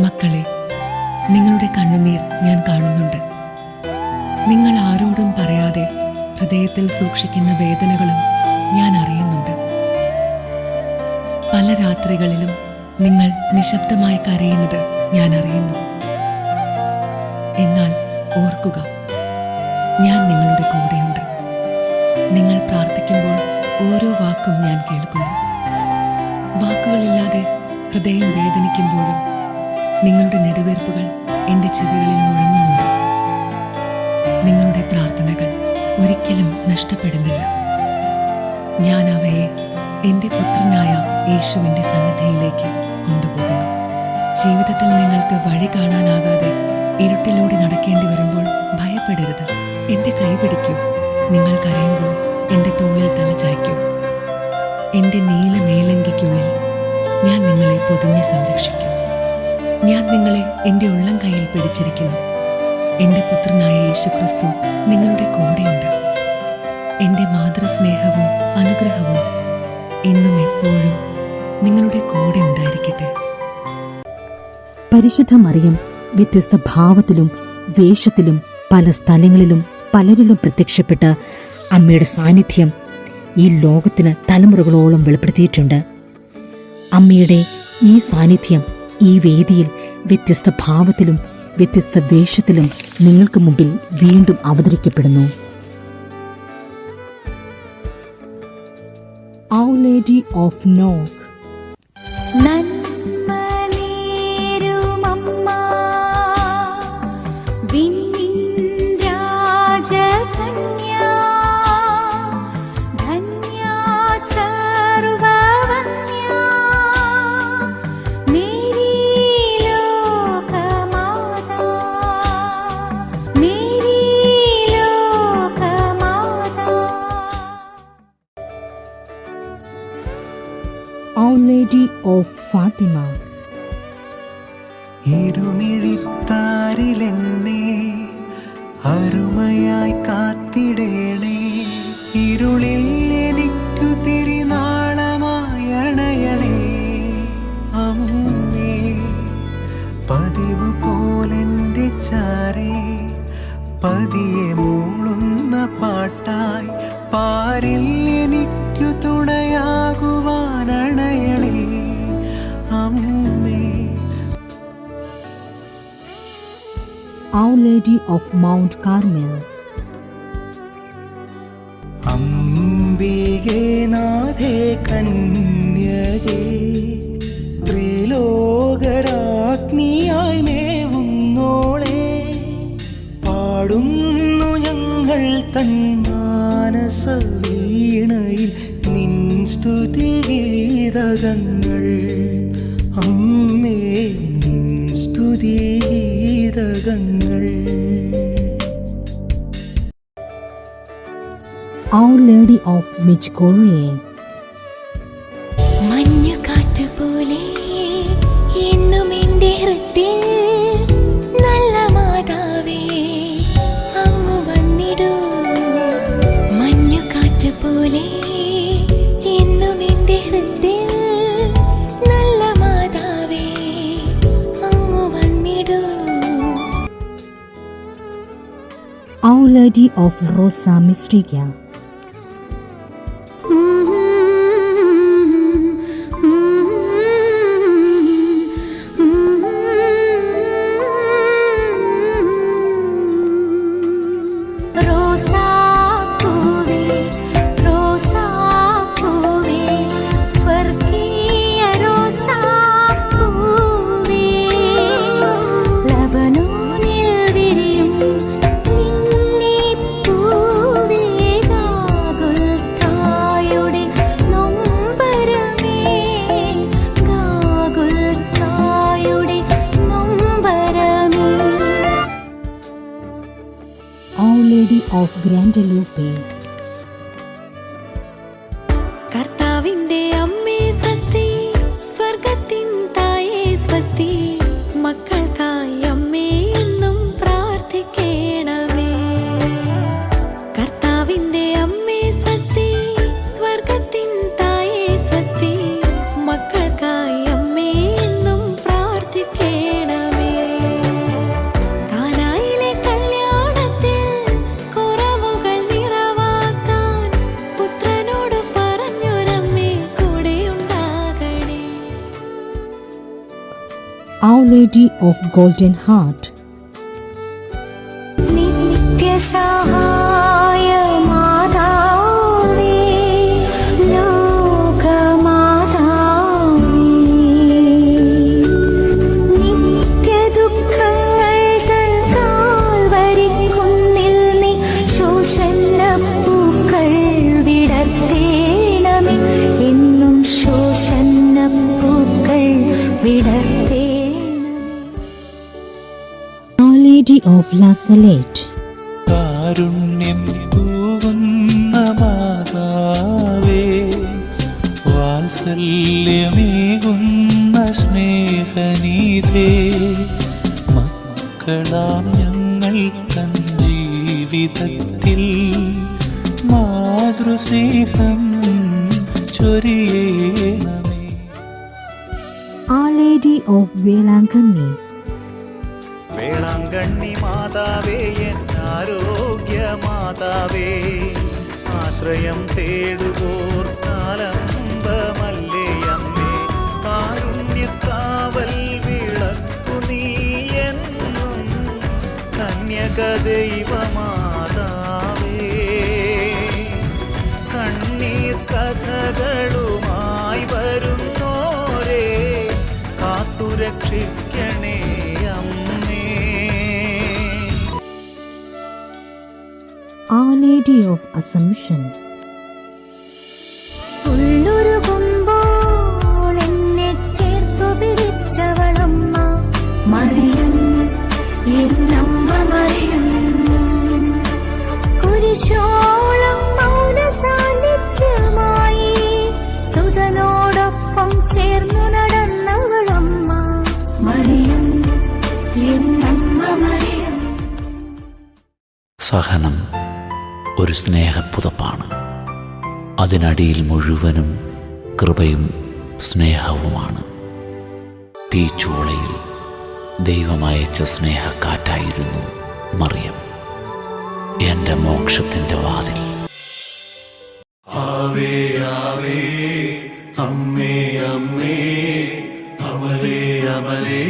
മക്കളെ, നിങ്ങളുടെ കണ്ണുനീർ ഞാൻ കാണുന്നുണ്ട്. നിങ്ങൾ ആരോടും പറയാതെ ഹൃദയത്തിൽ സൂക്ഷിക്കുന്ന വേദനകളും ഞാൻ അറിയുന്നുണ്ട്. പല രാത്രികളിലും നിങ്ങൾ നിശബ്ദമായി കരയുന്നത് ഞാൻ അറിയുന്നു. എന്നാൽ ഓർക്കുക, ഞാൻ നിങ്ങളുടെ കൂടെയുണ്ട്. നിങ്ങൾ പ്രാർത്ഥിക്കുമ്പോൾ ഓരോ വാക്കും ഞാൻ കേൾക്കുന്നു. വാക്കുകളില്ലാതെ ഹൃദയം വേദനിക്കുമ്പോഴും നിങ്ങളുടെ നെടുവീർപ്പുകൾ എൻ്റെ ചെവികളിൽ മുഴങ്ങുന്നുണ്ട്. നിങ്ങളുടെ പ്രാർത്ഥനകൾ ഒരിക്കലും നഷ്ടപ്പെടുന്നില്ല. ഞാൻ അവയെ എൻ്റെ പുത്രനായ യേശുവിൻ്റെ സന്നിധിയിലേക്ക് കൊണ്ടുപോകുന്നു. ജീവിതത്തിൽ നിങ്ങൾക്ക് വഴി കാണാനാകാതെ ഇരുട്ടിലൂടെ നടക്കേണ്ടി വരുമ്പോൾ ഭയപ്പെടരുത്. എൻ്റെ കൈ പിടിക്കൂ. നിങ്ങൾ കരയുമ്പോൾ എൻ്റെ തോളിൽ തല ചായ്ക്കൂ. എൻ്റെ നീല മേലങ്കിക്കുള്ളിൽ ഞാൻ നിങ്ങളെ പൊതിഞ്ഞ് സംരക്ഷിക്കും. ഞാൻ നിങ്ങളെ എൻ്റെ ഉള്ളം കൈയിൽ പിടിച്ചിരിക്കുന്നു. എൻ്റെ പുത്രനായ യേശുക്രിസ്തു നിങ്ങളുടെ കൂടെയുണ്ട്. എൻ്റെ മാതൃസ്നേഹവും അനുഗ്രഹവും എന്നും എപ്പോഴും നിങ്ങളുടെ കൂടെ ഉണ്ടായിരിക്കട്ടെ. പരിശുദ്ധ മറിയം വ്യത്യസ്ത ഭാവത്തിലും വേഷത്തിലും പല സ്ഥലങ്ങളിലും പലരിലും പ്രത്യക്ഷപ്പെട്ട അമ്മയുടെ സാന്നിധ്യം ഈ ലോകത്തിന് തലമുറകളോളം വെളിപ്പെടുത്തിയിട്ടുണ്ട്. അമ്മയുടെ ഈ സാന്നിധ്യം ഈ വേദിയിൽ വ്യത്യസ്ത ഭാവത്തിലും വ്യത്യസ്ത വേഷത്തിലും നിങ്ങൾക്ക് മുമ്പിൽ വീണ്ടും അവതരിക്കപ്പെടുന്നു. Our Lady of Knock. Our Lady of Fatima. ഇരുമിഴിത്താരിലെന്നെ അരുമയായി കാത്തിടേണേ. ഇരുളിൽ എനിക്കു തിരിനാളമായി അണയണേ. അമ്മേ, പതിവ് പോലെൻ്റെ ചാരേ പതിയെ മൂളുന്ന പാട്ടായി പാരിൽ എനിക്കു തുണയാകുവാനണയണേ. അമ്മേ. Our Lady of Mount Carmel. അംബികേ നാഥേ കന്യകേ ത്രിലോകരാജ്ഞിയായി മേവുന്നോളെ, പാടുന്നു ഞങ്ങൾ തൻ മാനസ വീണയിൽ നിൻ സ്തുതിഗീതകങ്ങൾ. അമ്മേ, നിൻ സ്തുതിഗീതകങ്ങൾ. Our Lady of Medjugorje. മഞ്ഞുകാറ്റ് പോലെ എന്നും എൻ്റെ ഹൃദയത്തിൽ നല്ല മാതാവേ അങ്ങ് വന്നിടൂ. മഞ്ഞുകാറ്റ് പോലെ എന്നും എൻ്റെ ഹൃദയത്തിൽ നല്ല മാതാവേ അങ്ങ് വന്നിടൂ. Our Lady of Rosa Mystica. Our Lady of Guadalupe. കർത്താവിന്റെ അമ്മേ സ്വസ്തി, സ്വർഗത്തിൻ തായേ സ്വസ്തി, മക്കൾക്കായി അമ്മേ എന്നും പ്രാർത്ഥിക്കണമേ. കർത്താവിന്റെ അമ്മേ സ്വസ്തി, സ്വർഗത്തിൻ തായേ സ്വസ്തി, മക്കൾക്കായി അമ്മേ എന്നും പ്രാർത്ഥിക്കണമേ. Our Lady of Golden Heart, നിത്യസഹായ മാതാവേ, ലോകമാതാവേ, നിത്യദുഃഖങ്ങൾ തൻ കാൽവരിക്കുന്നിൽ നീ ശോഷണപ്പൂക്കൾ വിടർത്തേണമേ, എന്നും ശോഷണപ്പൂക്കൾ വിടർത്തേണമേ. Our Lady of La Salette, കാരുണ്യം തൂകുന്ന മാതാവേ, വാത്സല്യമേകുന്ന സ്നേഹനീതേ, മക്കളാം ഞങ്ങൾ തൻ ജീവിതത്തിൽ മാതൃസ്നേഹം ചൊരിയേണമേ. Our Lady of Velankanni, Velankanni മാതാവേ, എൻ ആരോഗ്യ മാതാവേ, ആശ്രയം തേടുവോർ കാലംബമല്ലേ അമ്മേ, കാരുണ്യക്കാവൽ വിളക്കു നീ എന്നും കന്യക ദൈവമാതാവേ, കണ്ണീർ കഥകളുമായി വരുന്നോരേ കാത്തുരക്ഷിക്കണേ അമ്മേ. Our Lady of Assumption, ഉള്ളുരുകുമ്പോൾ എന്നെ ചേർത്തു പിടിച്ചവളമ്മ മറിയം, എന്നമ്മ മറിയം, കുരിശോളം മൗന സാന്നിധ്യമായി സുതനോടൊപ്പം ചേർന്നു നടന്നവളമ്മ മറിയം, എന്നമ്മ മറിയം. സഹനം ഒരു സ്നേഹപ്പുതപ്പാണ്. അതിനടിയിൽ മുഴുവനും കൃപയും സ്നേഹവുമാണ്. തീച്ചൂളയിൽ ദൈവമയച്ച സ്നേഹക്കാറ്റായിരുന്നു മറിയം, എൻ്റെ മോക്ഷത്തിൻ്റെ വാതിൽ. ആവേ ആവേ അമ്മേ അമ്മേ അമലേ അമലേ